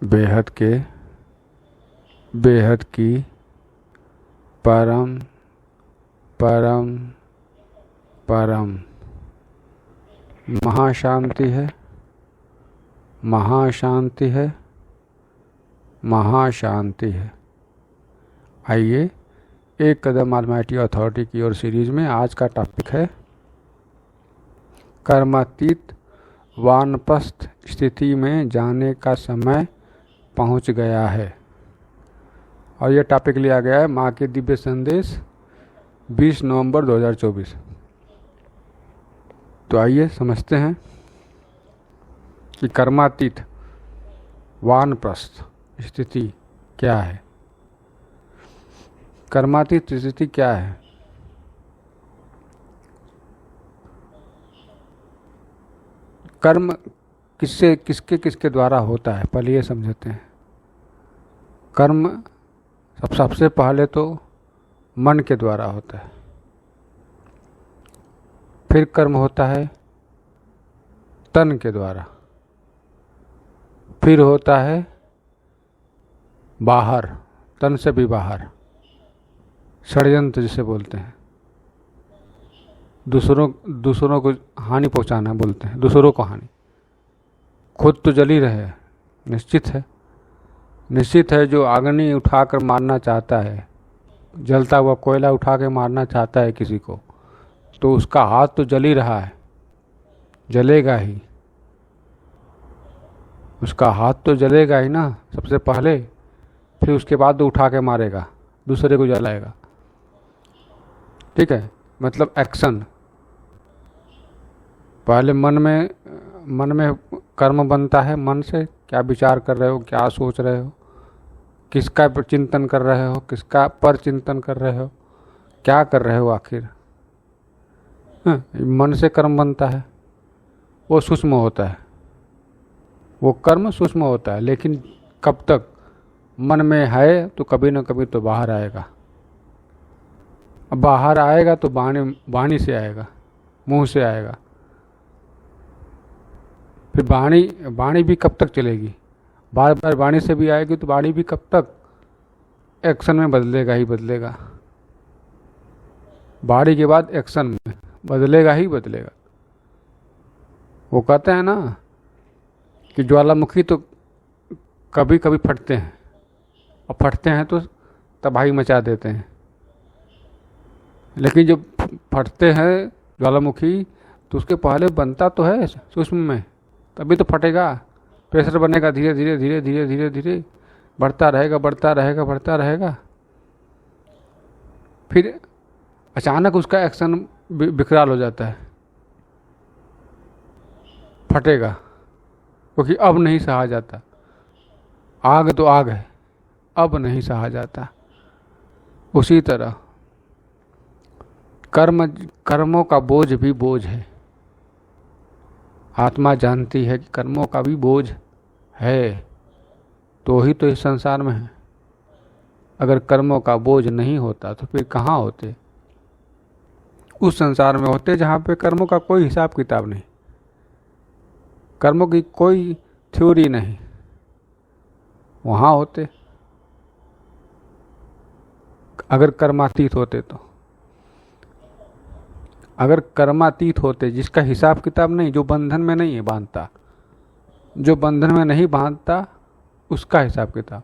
बेहद के, बेहद की, परम परम परम महाशांति है, महाशांति है, महाशांति है। आइए एक कदम ऑलमाइटी अथॉरिटी की ओर सीरीज में आज का टॉपिक है कर्मातीत वानप्रस्थ स्थिति में जाने का समय पहुंच गया है। और यह टॉपिक लिया गया है माँ के दिव्य संदेश 20 नवंबर 2024। तो आइए समझते हैं कि कर्मातीत वानप्रस्थ स्थिति क्या है। कर्मातीत स्थिति क्या है? कर्म किसके द्वारा होता है, पहले ये समझते हैं। कर्म सबसे पहले तो मन के द्वारा होता है, फिर कर्म होता है तन के द्वारा, फिर होता है बाहर, तन से भी बाहर, षड्यंत्र जिसे बोलते हैं, दूसरों को हानि पहुंचाना बोलते हैं, दूसरों को हानि। खुद तो जल ही रहे, निश्चित है जो अग्नि उठाकर मारना चाहता है, जलता हुआ कोयला उठा के मारना चाहता है किसी को, तो उसका हाथ तो जल ही रहा है, जलेगा ही, उसका हाथ तो जलेगा ही ना सबसे पहले, फिर उसके बाद तो उठा के मारेगा, दूसरे को जलाएगा। ठीक है, मतलब एक्शन। पहले मन में कर्म बनता है, मन से क्या विचार कर रहे हो, क्या सोच रहे हो, किसका चिंतन कर रहे हो, किसका पर चिंतन कर रहे हो, क्या कर रहे हो आखिर। मन से कर्म बनता है, वो सूक्ष्म होता है, वो कर्म सूक्ष्म होता है, लेकिन कब तक मन में है तो कभी न कभी तो बाहर आएगा। अब बाहर आएगा तो वाणी से आएगा, मुंह से आएगा। फिर वाणी भी कब तक चलेगी, बार बार वाणी से भी आएगी तो वाणी भी कब तक एक्शन में बदलेगा ही बदलेगा। वाणी के बाद एक्शन में बदलेगा ही बदलेगा। वो कहते हैं ना कि ज्वालामुखी तो कभी कभी फटते हैं, और फटते हैं तो तबाही मचा देते हैं, लेकिन जब फटते हैं ज्वालामुखी तो उसके पहले बनता तो है सूक्ष्म में, तभी तो फटेगा। प्रेशर बनेगा, धीरे धीरे धीरे धीरे धीरे धीरे बढ़ता रहेगा, बढ़ता रहेगा, बढ़ता रहेगा। फिर अचानक उसका एक्शन विकराल हो जाता है, फटेगा, क्योंकि अब नहीं सहा जाता। आग तो आग है, अब नहीं सहा जाता। उसी तरह कर्मों का बोझ भी बोझ है। आत्मा जानती है कि कर्मों का भी बोझ है, तो ही तो इस संसार में है। अगर कर्मों का बोझ नहीं होता तो फिर कहाँ होते? उस संसार में होते जहाँ पे कर्मों का कोई हिसाब किताब नहीं, कर्मों की कोई थ्योरी नहीं, वहाँ होते। अगर कर्मातीत होते तो, अगर कर्मातीत होते, जिसका हिसाब किताब नहीं, जो बंधन में नहीं है बांधता, जो बंधन में नहीं बांधता उसका हिसाब किताब,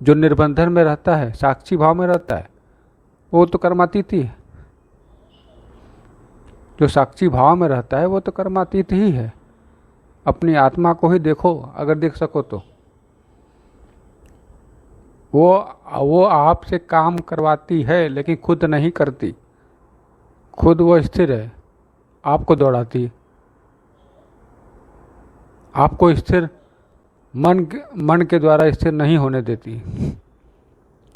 जो निर्बंधन में रहता है, साक्षी भाव में रहता है, वो तो कर्मातीत ही है। जो साक्षी भाव में रहता है वो तो कर्मातीत ही है। अपनी आत्मा को ही देखो, अगर देख सको तो। वो आपसे काम करवाती है लेकिन खुद नहीं करती, खुद वो स्थिर है, आपको दौड़ाती है। आपको स्थिर मन के द्वारा स्थिर नहीं होने देती।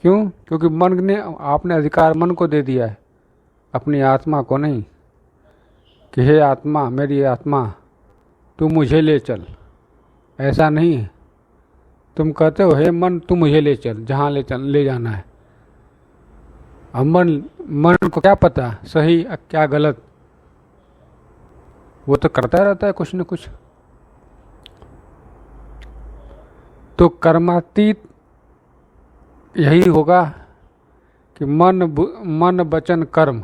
क्यों? क्योंकि मन ने, आपने अधिकार मन को दे दिया है, अपनी आत्मा को नहीं, कि हे आत्मा, मेरी आत्मा, तू मुझे ले चल। ऐसा नहीं है। तुम कहते हो हे मन, तू मुझे ले चल, जहाँ ले जाना है। अब मन को क्या पता सही क्या गलत, वो तो करता रहता है कुछ न कुछ। तो कर्मातीत यही होगा कि मन वचन कर्म,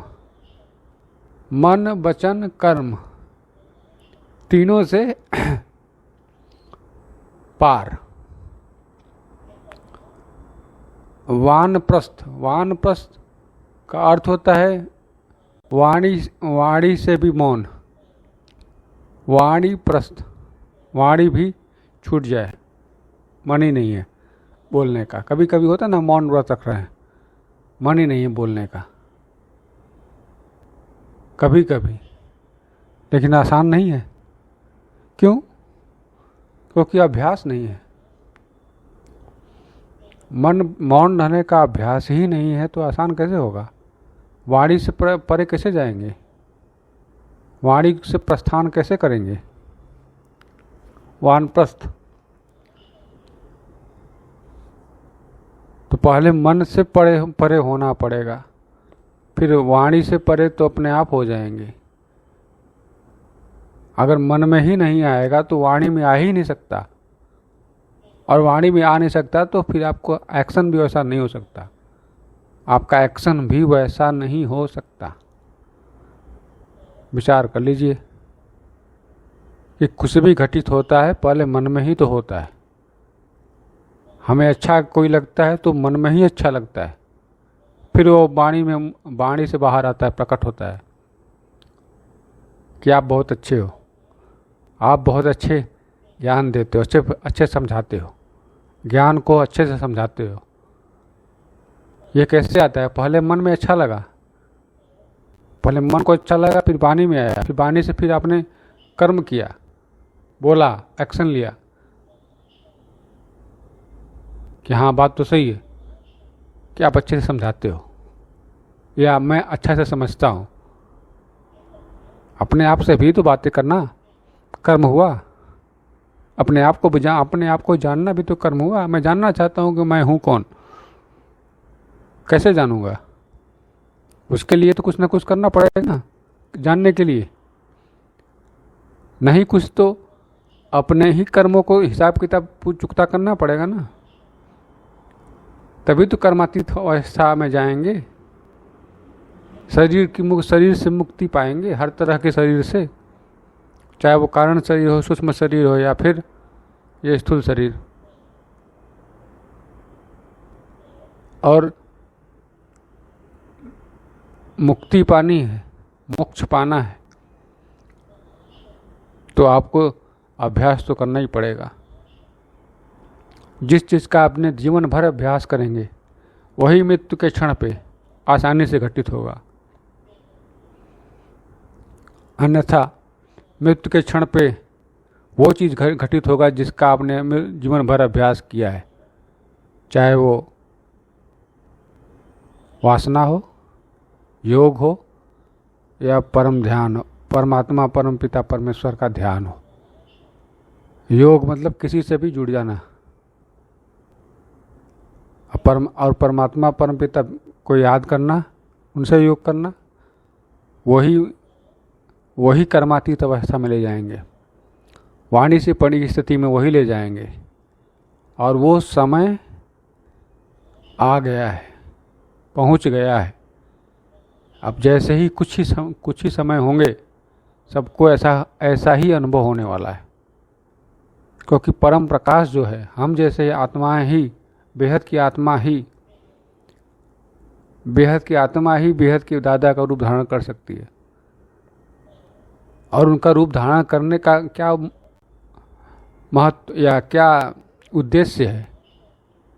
मन वचन कर्म तीनों से पार। वानप्रस्थ का अर्थ होता है वाणी से भी मौन, वाणी प्रस्थ, वाणी भी छूट जाए, मन ही नहीं है बोलने का। कभी कभी होता है ना, मौन व्रत रख रहे हैं, मन ही नहीं है बोलने का, कभी कभी, लेकिन आसान नहीं है। क्यों? क्योंकि अभ्यास नहीं है। मन मौन रहने का अभ्यास ही नहीं है तो आसान कैसे होगा? वाणी से परे कैसे जाएंगे? वाणी से प्रस्थान कैसे करेंगे? वानप्रस्थ तो पहले मन से परे होना पड़ेगा, फिर वाणी से परे तो अपने आप हो जाएंगे। अगर मन में ही नहीं आएगा तो वाणी में आ ही नहीं सकता, और वाणी में आ नहीं सकता तो फिर आपको एक्शन भी वैसा नहीं हो सकता, आपका एक्शन भी वैसा नहीं हो सकता। विचार कर लीजिए कि कुछ भी घटित होता है पहले मन में ही तो होता है। हमें अच्छा कोई लगता है तो मन में ही अच्छा लगता है, फिर वो वाणी से बाहर आता है, प्रकट होता है कि आप बहुत अच्छे हो, आप बहुत अच्छे ज्ञान देते हो, अच्छे समझाते हो, ज्ञान को अच्छे से समझाते हो। ये कैसे आता है? पहले मन में अच्छा लगा, पहले मन को अच्छा लगा, फिर वाणी में आया, फिर वाणी से फिर आपने कर्म किया, बोला, एक्शन लिया कि हाँ बात तो सही है, कि आप अच्छे से समझाते हो या मैं अच्छा से समझता हूँ। अपने आप से भी तो बातें करना कर्म हुआ, अपने आप को जानना भी तो कर्म हुआ। मैं जानना चाहता हूँ कि मैं हूँ कौन, कैसे जानूंगा? उसके लिए तो कुछ ना कुछ करना पड़ेगा ना, जानने के लिए। नहीं कुछ तो अपने ही कर्मों को हिसाब किताब चुकता करना पड़ेगा ना, तभी तो कर्मातीत अवस्था में जाएंगे, शरीर से मुक्ति पाएंगे, हर तरह के शरीर से, चाहे वो कारण शरीर हो, सूक्ष्म शरीर हो, या फिर ये स्थूल शरीर। और मुक्ति पानी है, मोक्ष पाना है, तो आपको अभ्यास तो करना ही पड़ेगा। जिस चीज़ का आपने जीवन भर अभ्यास करेंगे वही मृत्यु के क्षण पे आसानी से घटित होगा। अन्यथा मृत्यु के क्षण पे वो चीज़ घटित होगा जिसका आपने जीवन भर अभ्यास किया है, चाहे वो वासना हो, योग हो, या परम ध्यान हो, परमात्मा परम पिता परमेश्वर का ध्यान हो। योग मतलब किसी से भी जुड़ जाना, और परमात्मा परम पिता को याद करना, उनसे योग करना, वही कर्मातीत अवस्था में ले जाएंगे, वाणी से पड़ी की स्थिति में वही ले जाएंगे। और वो समय आ गया है, पहुंच गया है। अब जैसे ही कुछ ही समय होंगे, सबको ऐसा ही अनुभव होने वाला है, क्योंकि परम प्रकाश जो है, हम जैसे आत्माएं ही, बेहद की आत्मा ही बेहद की दादा का रूप धारण कर सकती है। और उनका रूप धारण करने का क्या महत्व या क्या उद्देश्य है,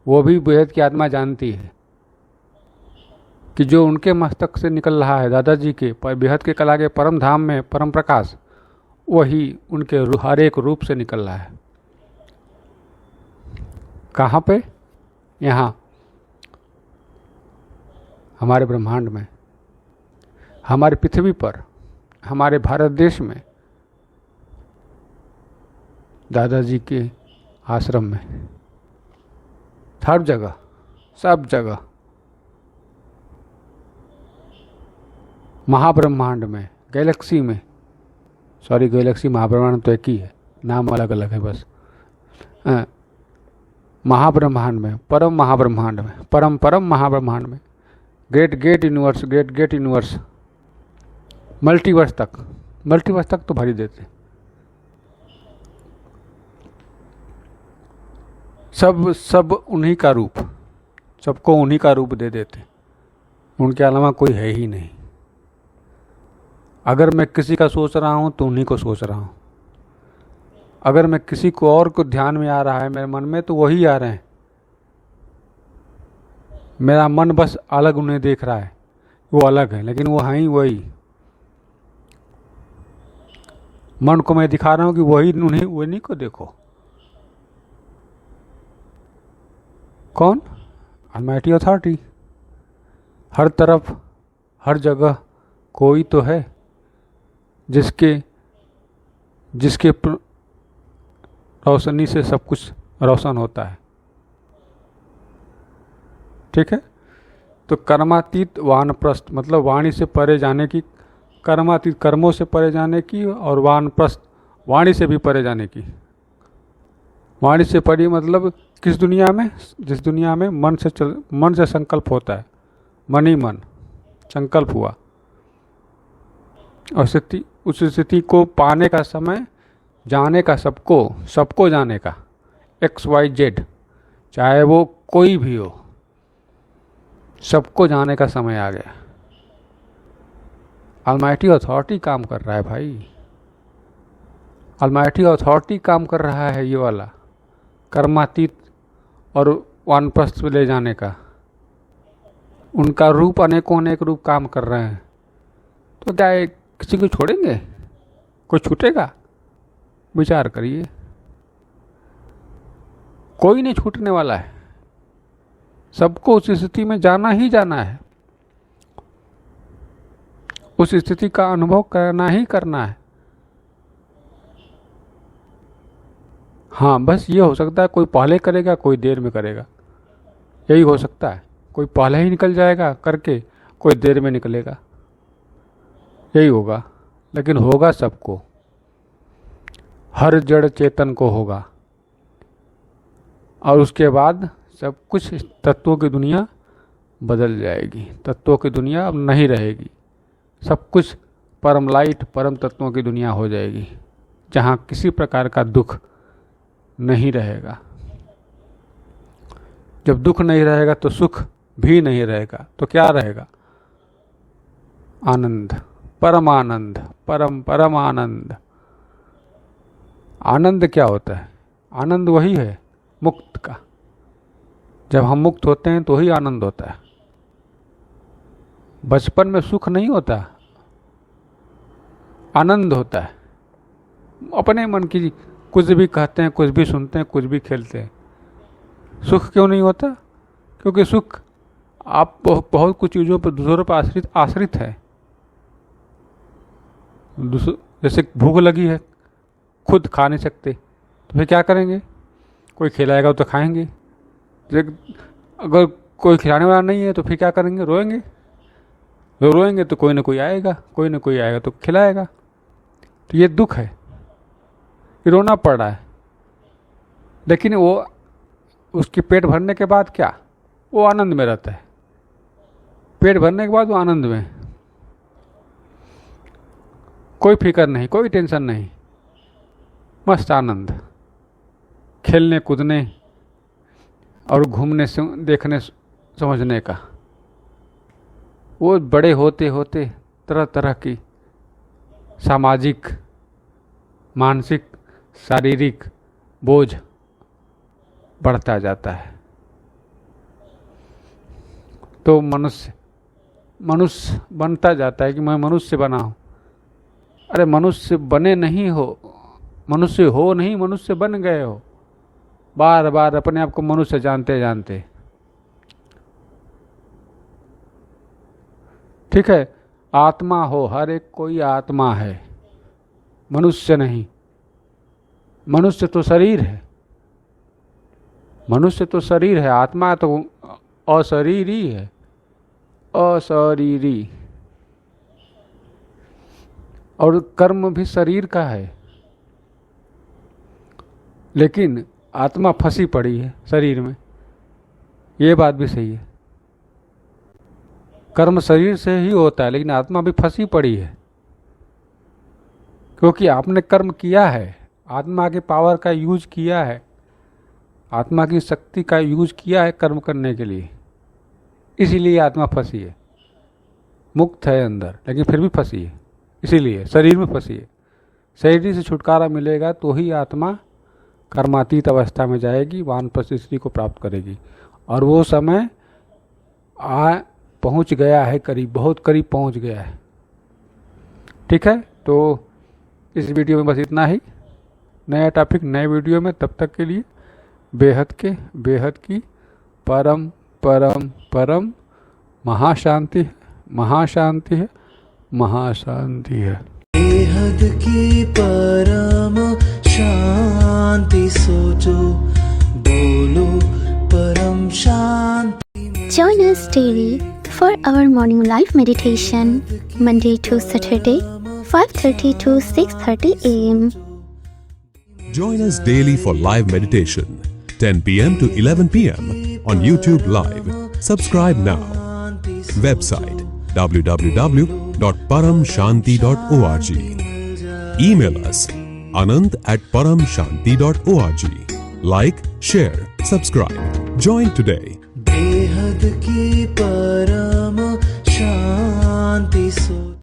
वो भी बेहद की आत्मा जानती है कि जो उनके मस्तक से निकल रहा है, दादाजी के बेहद के कला के परम धाम में परम प्रकाश, वही उनके हर एक रूप से निकल रहा है। कहाँ पे? यहाँ हमारे ब्रह्मांड में, हमारे पृथ्वी पर, हमारे भारत देश में, दादाजी के आश्रम में, हर जगह, सब जगह, महाब्रह्मांड में, गैलेक्सी में, गैलेक्सी महाब्रह्मांड तो एक ही है, नाम अलग अलग है बस। महाब्रह्मांड में, परम महाब्रह्मांड में, परम परम महाब्रह्मांड में, great great universe, great great universe, multiverse तक तो भर ही देते। सब उन्हीं का रूप, सबको उन्हीं का रूप दे देते, उनके अलावा कोई है ही नहीं। अगर मैं किसी का सोच रहा हूँ तो उन्हीं को सोच रहा हूँ, अगर मैं किसी को और को ध्यान में आ रहा है मेरे मन में तो वही आ रहे हैं। मेरा मन बस अलग उन्हें देख रहा है, वो अलग है लेकिन वो हैं ही वही। मन को मैं दिखा रहा हूँ कि वही उन्हीं को देखो। कौन? Almighty authority. हर तरफ हर जगह कोई तो है जिसके रोशनी से सब कुछ रोशन होता है। ठीक है, तो कर्मातीत वानप्रस्थ मतलब वाणी से परे जाने की, कर्मातीत कर्मों से परे जाने की, और वानप्रस्थ वाणी से भी परे जाने की। वाणी से परे मतलब किस दुनिया में? जिस दुनिया में मन से संकल्प होता है, मन ही मन संकल्प हुआ, और उस स्थिति को पाने का समय, जाने का, सबको जाने का, XYZ चाहे वो कोई भी हो, सबको जाने का समय आ गया। अलमाइटी अथॉरिटी काम कर रहा है भाई, अलमाइटी अथॉरिटी काम कर रहा है, ये वाला कर्मातीत और वानप्रस्थ ले जाने का। उनका रूप अनेकों अनेक रूप काम कर रहे हैं। तो क्या किसी को छोड़ेंगे? कोई छूटेगा? विचार करिए, कोई नहीं छूटने वाला है, सबको उस स्थिति में जाना ही जाना है, उस स्थिति का अनुभव करना ही करना है। हाँ, बस ये हो सकता है कोई पहले करेगा, कोई देर में करेगा, यही हो सकता है। कोई पहले ही निकल जाएगा करके, कोई देर में निकलेगा, यही होगा। लेकिन होगा सबको, हर जड़ चेतन को होगा, और उसके बाद सब कुछ तत्वों की दुनिया बदल जाएगी, तत्वों की दुनिया अब नहीं रहेगी, सब कुछ परम लाइट, परम तत्वों की दुनिया हो जाएगी, जहाँ किसी प्रकार का दुख नहीं रहेगा। जब दुख नहीं रहेगा तो सुख भी नहीं रहेगा, तो क्या रहेगा? आनंद, परम आनंद, परम परम आनंद। आनंद क्या होता है? आनंद वही है मुक्त का। जब हम मुक्त होते हैं तो ही आनंद होता है। बचपन में सुख नहीं होता, आनंद होता है। अपने मन की कुछ भी कहते हैं, कुछ भी सुनते हैं, कुछ भी खेलते हैं। सुख क्यों नहीं होता? क्योंकि सुख आप बहुत कुछ चीज़ों पर, दूसरों पर आश्रित है। जैसे भूख लगी है, खुद खा नहीं सकते तो फिर क्या करेंगे? कोई खिलाएगा तो खाएंगे। अगर कोई खिलाने वाला नहीं है तो फिर क्या करेंगे? रोएंगे। जो रोएंगे तो कोई ना कोई आएगा तो खिलाएगा। तो ये दुख है, ये रोना पड़ रहा है। लेकिन वो उसके पेट भरने के बाद क्या? वो आनंद में रहता है। पेट भरने के बाद वो आनंद में, कोई फिक्र नहीं, कोई टेंशन नहीं, मस्त आनंद। खेलने कूदने और घूमने से, देखने समझने का। वो बड़े होते होते तरह तरह की सामाजिक, मानसिक, शारीरिक बोझ बढ़ता जाता है। तो मनुष्य बनता जाता है कि मैं मनुष्य बना हूँ। अरे मनुष्य बने नहीं हो, मनुष्य हो नहीं, मनुष्य बन गए हो। बार बार अपने आप को मनुष्य जानते जानते। ठीक है, आत्मा हो, हर एक कोई आत्मा है, मनुष्य नहीं। मनुष्य तो शरीर है, मनुष्य तो शरीर है, आत्मा तो अशरीरी है, अशरीरी। और कर्म भी शरीर का है। लेकिन आत्मा फंसी पड़ी है शरीर में, ये बात भी सही है। कर्म शरीर से ही होता है, लेकिन आत्मा भी फंसी पड़ी है, क्योंकि आपने कर्म किया है, आत्मा के पावर का यूज किया है, आत्मा की शक्ति का यूज किया है कर्म करने के लिए, इसीलिए आत्मा फंसी है। मुक्त है अंदर, लेकिन फिर भी फंसी है, इसीलिए शरीर में फंसी है। शरीर से छुटकारा मिलेगा तो ही आत्मा कर्मातीत अवस्था में जाएगी, वानप्रस्थ स्थिति को प्राप्त करेगी। और वो समय पहुंच गया है, करीब, बहुत करीब पहुंच गया है। ठीक है, तो इस वीडियो में बस इतना ही। नया टॉपिक नए वीडियो में, तब तक के लिए बेहद की परम परम परम महाशांति है, महाशांति है, महाशांति है। बेहद की परम शांति सोचो, बोलो परम शांति। Join us daily for our morning live meditation, Monday to Saturday, 5:30 to 6:30 a.m. Join us daily for live meditation, 10 p.m. to 11 p.m. on YouTube Live. Subscribe now. Website www.paramshanti.org. Email us anand@paramshanti.org. Like, share, subscribe. Join today. बेहद की परम शांति सो